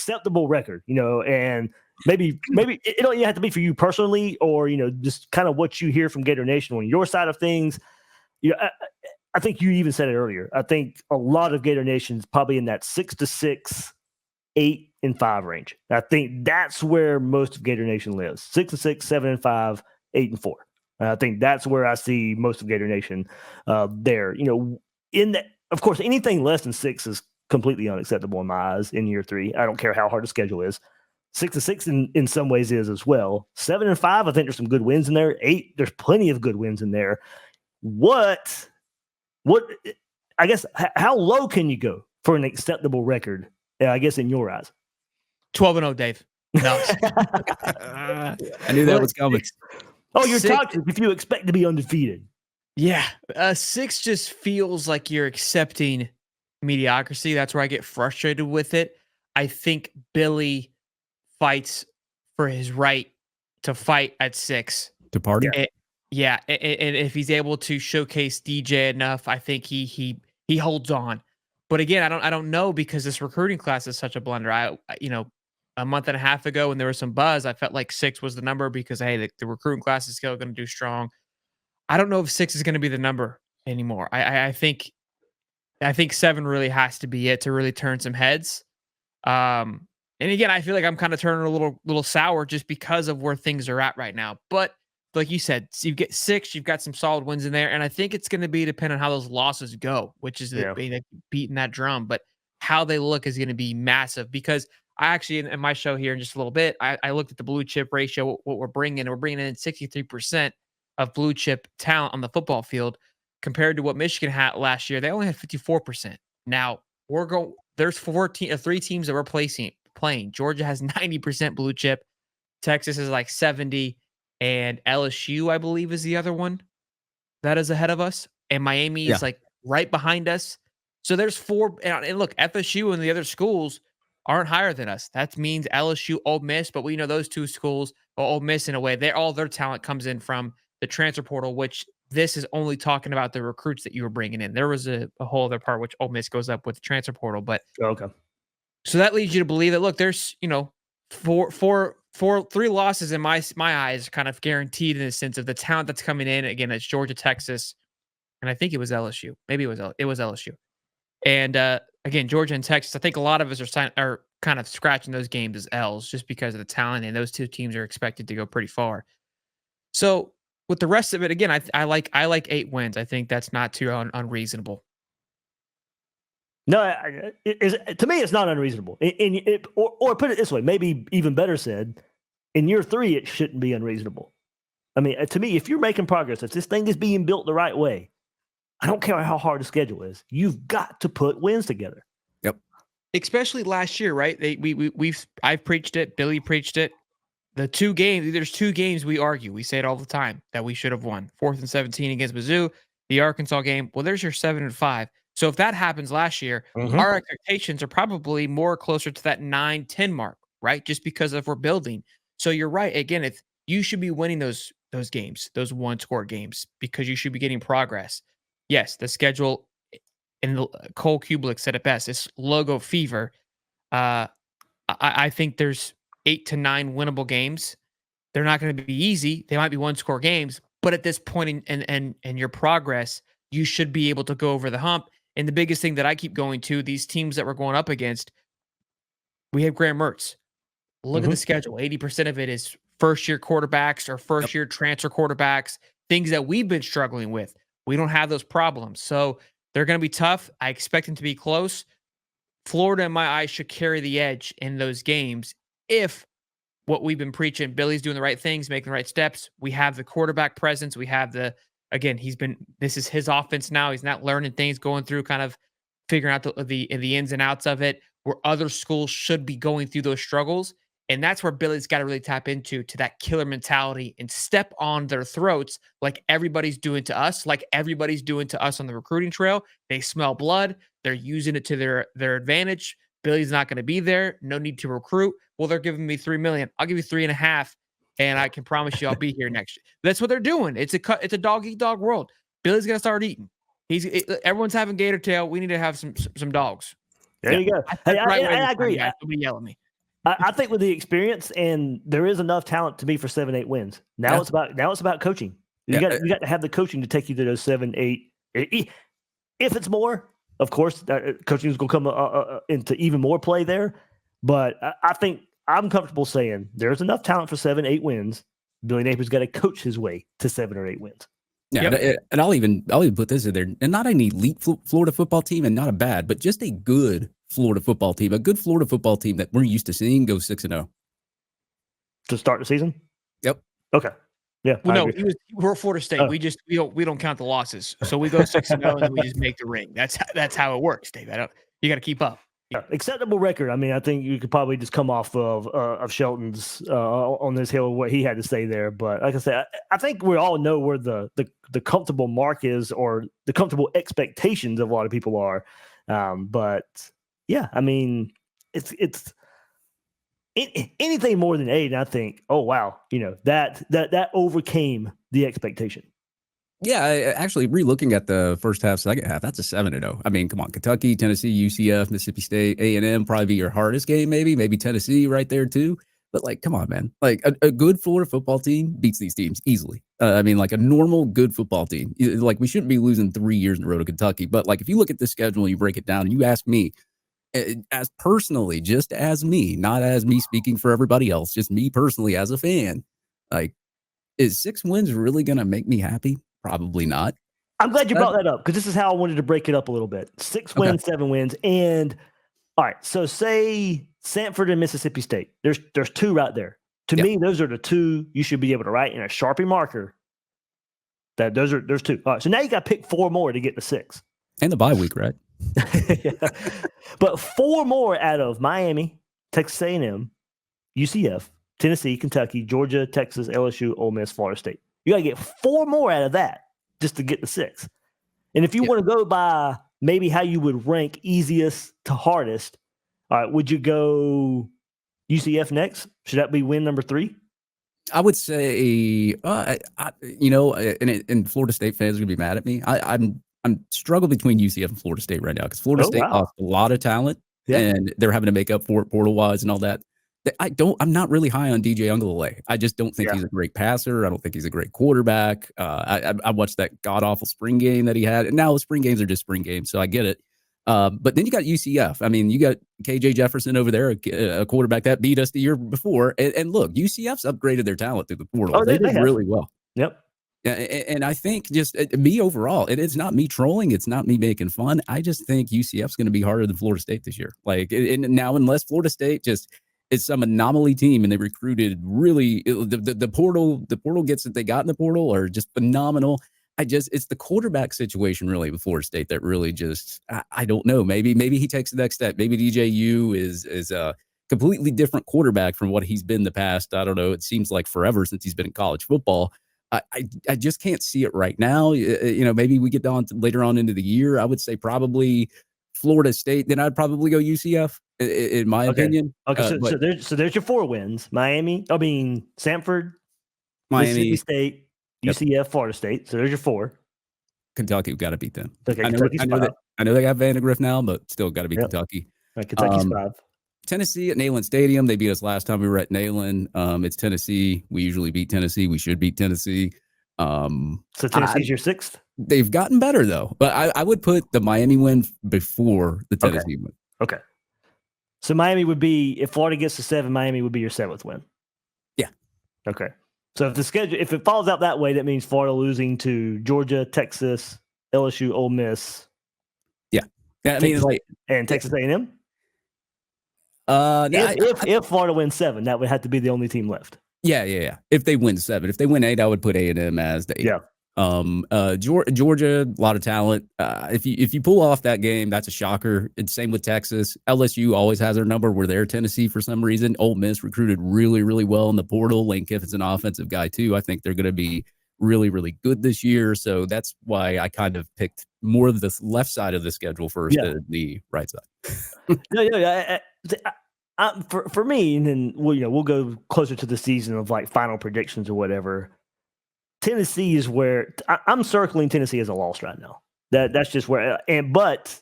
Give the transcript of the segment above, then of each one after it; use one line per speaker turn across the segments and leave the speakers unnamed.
acceptable record, and maybe it don't even have to be for you personally, or just kind of what you hear from Gator Nation on your side of things. I think you even said it earlier. I think a lot of Gator Nation's probably in that 6-6, 8-5 range. I think that's where most of Gator Nation lives. 6-6, 7-5, 8-4. I think that's where I see most of Gator Nation there. In that, of course, anything less than 6 is completely unacceptable in my eyes in year 3. I don't care how hard the schedule is. 6-6 in some ways is as well. 7-5, I think there's some good wins in there. 8, there's plenty of good wins in there. What? I guess how low can you go for an acceptable record? I guess in your eyes,
12-0, Dave. No,
I knew that was coming.
Oh, you're toxic if you expect to be undefeated.
Yeah, 6 just feels like you're accepting mediocrity. That's where I get frustrated with it. I think Billy fights for his right to fight at 6.
To party?
Yeah, and if he's able to showcase DJ enough, I think he holds on. But again, I don't know, because this recruiting class is such a blunder. A month and a half ago when there was some buzz, I felt like 6 was the number because, hey, the recruiting class is still going to do strong. I don't know if 6 is going to be the number anymore. I think 7 really has to be it to really turn some heads. And again, I feel like I'm kind of turning a little sour just because of where things are at right now. But like you said, so you get 6, you've got some solid wins in there, and I think it's going to be dependent on how those losses go, which is beating that drum. But how they look is going to be massive, because I actually, in my show here in just a little bit, I looked at the blue chip ratio, what we're bringing. We're bringing in 63% of blue chip talent on the football field compared to what Michigan had last year. They only had 54%. Now there's 3 teams that we're playing. Georgia has 90% blue chip. Texas is like 70, and LSU, I believe, is the other one that is ahead of us. And Miami is like right behind us. So there's 4. And look, FSU and the other schools aren't higher than us. That means LSU, Ole Miss, but we know those 2 schools, or Ole Miss in a way, all their talent comes in from the transfer portal, which this is only talking about the recruits that you were bringing in. There was a whole other part which Ole Miss goes up with the transfer portal, but
okay.
So that leads you to believe that, look, there's 3 losses in my eyes, kind of guaranteed in the sense of the talent that's coming in. Again, it's Georgia, Texas, and I think it was LSU. Maybe it was LSU. And again, Georgia and Texas, I think a lot of us are kind of scratching those games as L's just because of the talent, and those 2 teams are expected to go pretty far. So with the rest of it, again, I like 8 wins. I think that's not too unreasonable.
No, to me, it's not unreasonable. Or put it this way, maybe even better said, in year 3, it shouldn't be unreasonable. I mean, to me, if you're making progress, if this thing is being built the right way, I don't care how hard the schedule is. You've got to put wins together.
Yep.
Especially last year, right? I've preached it. Billy preached it. There's 2 games we argue. We say it all the time that we should have won. 4th and 17 against Mizzou, the Arkansas game. Well, there's your 7-5. So if that happens last year, our expectations are probably more closer to that 9-10 mark, right? Just because of we're building. So you're right. Again, if you should be winning those games, those 1-score games, because you should be getting progress. Yes, the schedule, and Cole Kublik said it best, it's logo fever. I think there's 8 to 9 winnable games. They're not going to be easy. They might be 1-score games, but at this point in your progress, you should be able to go over the hump. And the biggest thing that I keep going to, these teams that we're going up against, we have Graham Mertz. Look at the schedule. 80% of it is first-year quarterbacks or first-year transfer quarterbacks, things that we've been struggling with. We don't have those problems. So they're going to be tough. I expect them to be close. Florida, in my eyes, should carry the edge in those games if what we've been preaching, Billy's doing the right things, making the right steps. We have the quarterback presence. We have again, this is his offense now. He's not learning things, going through kind of figuring out the ins and outs of it, where other schools should be going through those struggles. And that's where Billy's got to really tap into that killer mentality and step on their throats like everybody's doing to us, like everybody's doing to us on the recruiting trail. They smell blood. They're using it to their advantage. Billy's not going to be there. No need to recruit. Well, they're giving me $3 million. I'll give you 3.5, and I can promise you I'll be here next year. That's what they're doing. It's a dog-eat-dog world. Billy's going to start eating. Everyone's having gator tail. We need to have some dogs.
There you go. I agree.
Somebody yell at me.
I think with the experience, and there is enough talent to be for 7-8 wins. Now it's about coaching. You got to have the coaching to take you to those 7-8. If it's more, of course, coaching is going to come into even more play there. But I think I'm comfortable saying there's enough talent for 7-8 wins. Billy Napier's got to coach his way to 7 or 8 wins.
Yeah, and I'll even put this in there, and not an elite Florida football team, and not a bad, but just a good Florida football team, a good Florida football team that we're used to seeing go 6-0
to start the season.
Yep.
Okay. Yeah.
Well, no, we're Florida State. We don't count the losses, so we go 6-0 and then we just make the ring. That's how it works, Dave. You got to keep up.
Yeah, acceptable record. I mean, I think you could probably just come off of Shelton's on this hill what he had to say there. But like I said, I think we all know where the comfortable mark is, or the comfortable expectations of a lot of people are. But yeah, I mean, it's anything more than 8. And I think, oh wow, that overcame the expectation.
Yeah, actually, re-looking at the first half, second half, that's a 7-0. I mean, come on, Kentucky, Tennessee, UCF, Mississippi State, A&M, probably be your hardest game, maybe Tennessee right there too. But like, come on, man, like a good Florida football team beats these teams easily. I mean, like a normal good football team, like we shouldn't be losing 3 years in a row to Kentucky. But like, if you look at the schedule and you break it down, and you ask me, as personally, just as me, not as me speaking for everybody else, just me personally as a fan, like, is 6 wins really going to make me happy? Probably not.
I'm glad you brought that up, because this is how I wanted to break it up a little bit. 6 wins, 7 wins. And all right, so say Samford and Mississippi State. There's 2 right there. To me, those are the 2 you should be able to write in a Sharpie marker. There's 2. All right, so now you got to pick 4 more to get to 6.
And the bye week, right?
Yeah. But 4 more out of Miami, Texas A&M, UCF, Tennessee, Kentucky, Georgia, Texas, LSU, Ole Miss, Florida State. You got to get 4 more out of that just to get to 6. And if you want to go by maybe how you would rank easiest to hardest, all right, would you go UCF next? Should that be win number 3?
I would say, and Florida State fans are going to be mad at me. I'm struggling between UCF and Florida State right now, because Florida State lost a lot of talent, and they're having to make up for it portal-wise and all that. I'm not really high on DJ Uiagalelei. I just don't think he's a great passer. I don't think he's a great quarterback. I watched that god-awful spring game that he had. And now spring games are just spring games, so I get it. But then you got UCF. I mean, you got KJ Jefferson over there, a quarterback that beat us the year before. And look, UCF's upgraded their talent through the portal.
Oh,
they did really well.
Yep.
And I think just me overall, and it's not me trolling, it's not me making fun. I just think UCF's going to be harder than Florida State this year. Like, and now, unless Florida State just is some anomaly team and they recruited really the portal gets that they got in the portal are just phenomenal. It's the quarterback situation really with Florida State that really just, I don't know. Maybe he takes the next step. Maybe DJU is a completely different quarterback from what he's been the past. I don't know. It seems like forever since he's been in college football. I just can't see it right now. Maybe we get down to later on into the year. I would say probably Florida State. Then I'd probably go UCF in my opinion.
Okay, so there's your 4 wins: Samford,
Miami,
Mississippi State, UCF, Florida State. So there's your 4.
Kentucky, we've got to beat them.
Okay,
I know they got Vandegrift now, but still got to beat Kentucky.
Right, Kentucky's 5.
Tennessee at Neyland Stadium. They beat us last time we were at Neyland. It's Tennessee. We usually beat Tennessee. We should beat Tennessee.
So Tennessee's your 6th?
They've gotten better, though. But I would put the Miami win before the Tennessee win.
Okay. So Miami would be, if Florida gets to 7, Miami would be your 7th win.
Yeah.
Okay. So if it falls out that way, that means Florida losing to Georgia, Texas, LSU, Ole Miss.
Yeah. I mean,
and Texas A&M. If Florida wins 7, that would have to be the only team left.
Yeah. If they win 7, if they win 8, I would put A&M as the 8.
Yeah.
Georgia, a lot of talent. If you pull off that game, that's a shocker. It's same with Texas. LSU always has their number. We're there. Tennessee, for some reason, Ole Miss recruited really, really well in the portal. Lane Kiffin's an offensive guy too. I think they're going to be really, really good this year. So that's why I kind of picked more of the left side of the schedule first than the right side.
For me, and then we'll go closer to the season of like final predictions or whatever. Tennessee is where I'm circling Tennessee as a loss right now. That's just where, but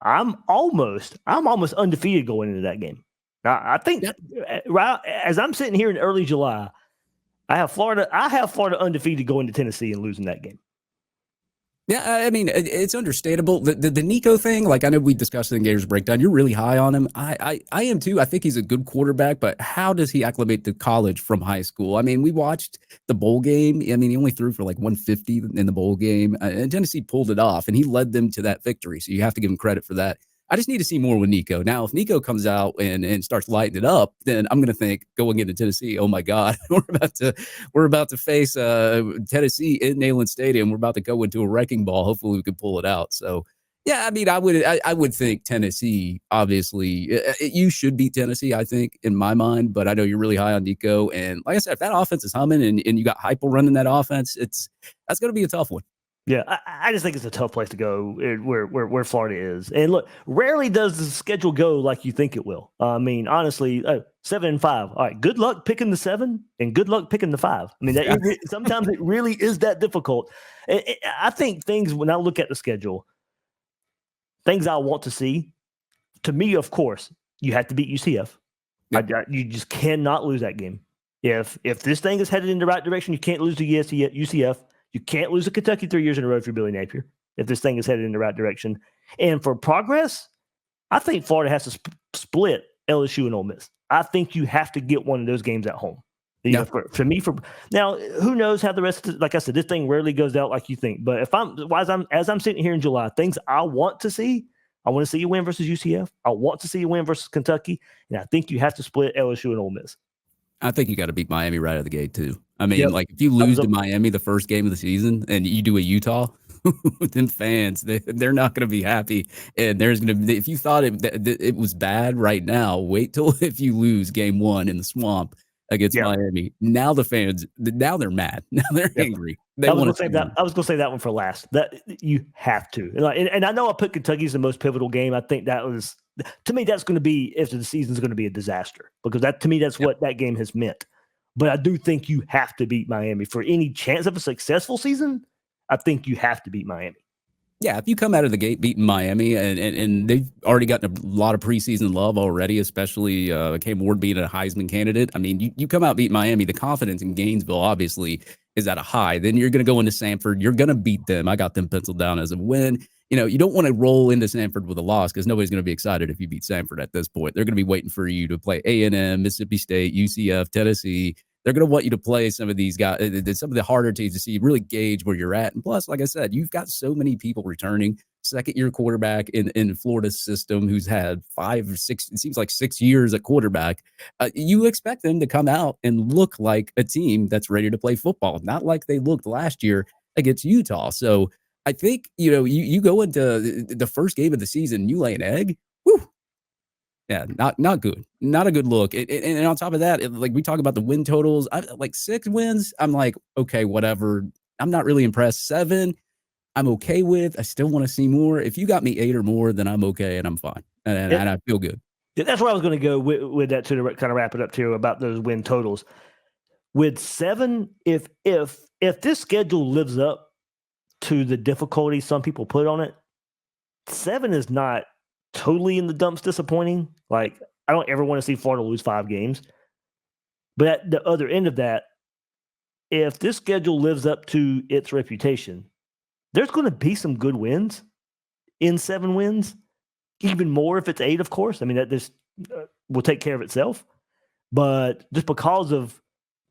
I'm almost undefeated going into that game. I think right as I'm sitting here in early July, I have Florida undefeated going to Tennessee and losing that game.
Yeah, I mean, it's understandable. The Nico thing, like I know we discussed it in Gators Breakdown. You're really high on him. I am too. I think he's a good quarterback, but how does he acclimate to college from high school? I mean, we watched the bowl game. I mean, he only threw for like 150 in the bowl game, and Tennessee pulled it off, and he led them to that victory. So you have to give him credit for that. I just need to see more with Nico. Now, if Nico comes out and starts lighting it up, then I'm going to think going into Tennessee, oh my God, we're about to face Tennessee in Neyland Stadium. We're about to go into a wrecking ball. Hopefully, we can pull it out. So, yeah, I mean, I would think Tennessee. Obviously, you should beat Tennessee. I think in my mind, but I know you're really high on Nico. And like I said, if that offense is humming and you got Heupel running that offense, that's going to be a tough one.
Yeah, I just think it's a tough place to go where Florida is. And look, rarely does the schedule go like you think it will. I mean, honestly, 7-5. All right, good luck picking the 7 and good luck picking the 5. I mean, sometimes it really is that difficult. I think things, when I look at the schedule, things I want to see, to me, of course, you have to beat UCF. Yep. You just cannot lose that game. If this thing is headed in the right direction, you can't lose to UCF. You can't lose to Kentucky 3 years in a row for Billy Napier if this thing is headed in the right direction. And for progress, I think Florida has to split LSU and Ole Miss. I think you have to get one of those games at home. You know, for me, now, who knows how the rest of like I said, this thing rarely goes out like you think. But as I'm sitting here in July, things I want to see, I want to see you win versus UCF. I want to see you win versus Kentucky. And I think you have to split LSU and Ole Miss.
I think you got to beat Miami right out of the gate, too. I mean, like if you lose to Miami the first game of the season and you do a Utah, then fans, they're not going to be happy. And there's going to be, if you thought it was bad right now, wait till if you lose game 1 in the swamp against Miami. Now the fans, now they're mad. Now they're angry. I was going
to say that one for last. That you have to. And I know I put Kentucky as the most pivotal game. I think that was, to me, that's going to be, if the season's going to be a disaster, because that, to me, that's what that game has meant. But I do think you have to beat Miami for any chance of a successful season. I think you have to beat Miami.
Yeah, if you come out of the gate beating Miami, and they've already gotten a lot of preseason love already, especially Cam Ward being a Heisman candidate. I mean, you come out beat Miami, the confidence in Gainesville obviously is at a high. Then you're going to go into Sanford. You're going to beat them. I got them penciled down as a win. You know, you don't want to roll into Sanford with a loss because nobody's going to be excited if you beat Sanford at this point. They're going to be waiting for you to play A&M, Mississippi State, UCF, Tennessee. They're going to want you to play some of these guys, some of the harder teams to see, really gauge where you're at. And plus, like I said, you've got so many people returning. Second-year quarterback in Florida's system who's had 5 or 6, it seems like 6 years at quarterback. You expect them to come out and look like a team that's ready to play football, not like they looked last year against Utah. So I think, you know, you go into the first game of the season, you lay an egg. Whew. Yeah, not good. Not a good look. And on top of that, like we talk about the win totals, like 6 wins, I'm like, okay, whatever. I'm not really impressed. 7, I'm okay with. I still want to see more. If you got me 8 or more, then I'm okay and I'm fine. And I feel good.
Yeah, that's where I was going to go with that too, to kind of wrap it up too about those win totals. With 7, if this schedule lives up to the difficulty some people put on it, 7 is not totally in the dumps disappointing. Like, I don't ever want to see Florida lose 5 games. But at the other end of that, if this schedule lives up to its reputation, there's going to be some good wins in 7 wins, even more if it's 8, of course. I mean, that this will take care of itself. But just because of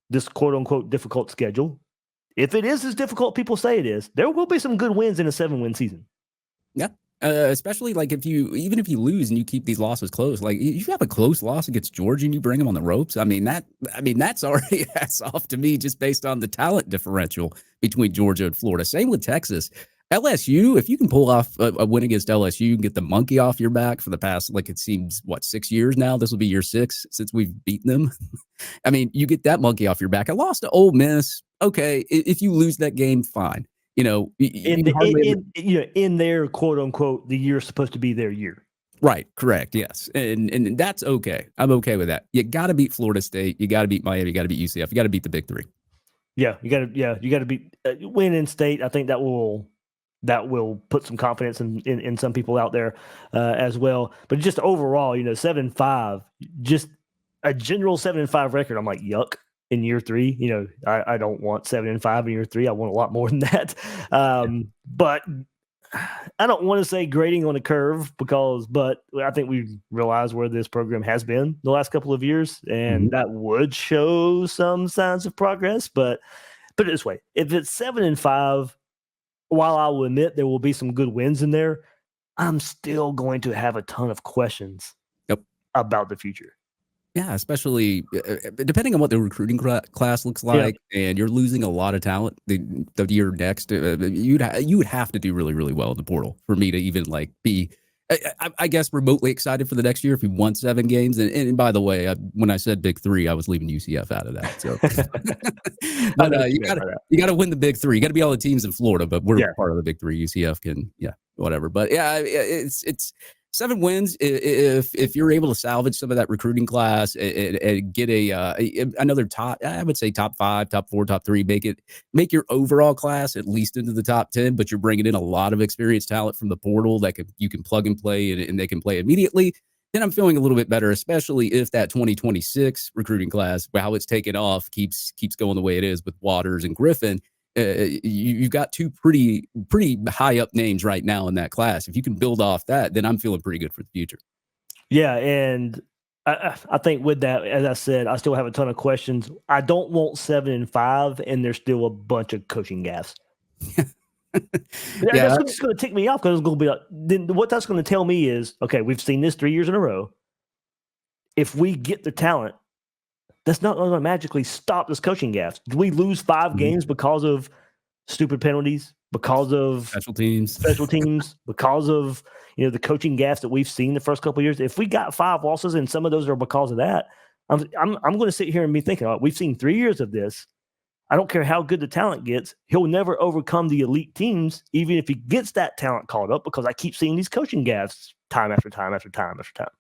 this quote-unquote difficult schedule, if it is as difficult people say it is, there will be some good wins in a 7-win season.
Yeah. Especially like even if you lose and you keep these losses close, like you have a close loss against Georgia and you bring them on the ropes. I mean, that's already hats off to me just based on the talent differential between Georgia and Florida. Same with Texas. LSU, if you can pull off a win against LSU and get the monkey off your back for the past, like it seems, 6 years now? This will be year 6 since we've beaten them. I mean, you get that monkey off your back. I lost to Ole Miss. Okay, if you lose that game, fine. You know,
in their quote unquote, the year's supposed to be their year.
Right. Correct. Yes. And that's okay. I'm okay with that. You got to beat Florida State. You got to beat Miami. You got to beat UCF. You got to beat the big 3.
Yeah. You got to beat win in state. I think that will that will put some confidence in some people out there as well. But just overall, 7-5, just a general 7-5 record. I'm like, yuck. In year 3, I don't want 7-5 in year 3. I want a lot more than that. But I don't want to say grading on a curve but I think we realize where this program has been the last couple of years, and that would show some signs of progress. But put it this way: if it's 7-5, while I will admit there will be some good wins in there, I'm still going to have a ton of questions about the future.
Yeah, especially depending on what the recruiting class looks like, and you're losing a lot of talent the year next. You would have to do really, really well in the portal for me to even be, I guess, remotely excited for the next year if you won 7 games. And by the way, when I said Big 3, I was leaving UCF out of that. So, but you got to win the Big 3. You got to be all the teams in Florida, but we're part of the Big 3. UCF can, whatever. But it's 7 wins if you're able to salvage some of that recruiting class and get another top, I would say top 5, top 4, top 3, make your overall class at least into the top 10, but you're bringing in a lot of experienced talent from the portal that you can plug and play and they can play immediately. Then I'm feeling a little bit better, especially if that 2026 recruiting class, how it's taken off, keeps going the way it is with Waters and Griffin. You've got 2 pretty high up names right now in that class. If you can build off that, then I'm feeling pretty good for the future.
Yeah, and I think with that, as I said, I still have a ton of questions. I don't want 7-5, and there's still a bunch of coaching gaffes. That's just going to tick me off, because it's going to be like, then what that's going to tell me is, okay, we've seen this 3 years in a row. If we get the talent, that's not going to magically stop this coaching gaffes. Do we lose 5 games because of stupid penalties, because of
special teams,
because of the coaching gaffes that we've seen the first couple of years? If we got 5 losses and some of those are because of that, I'm going to sit here and be thinking, we've seen 3 years of this. I don't care how good the talent gets. He'll never overcome the elite teams, even if he gets that talent called up, because I keep seeing these coaching gaffes time after time after time after time.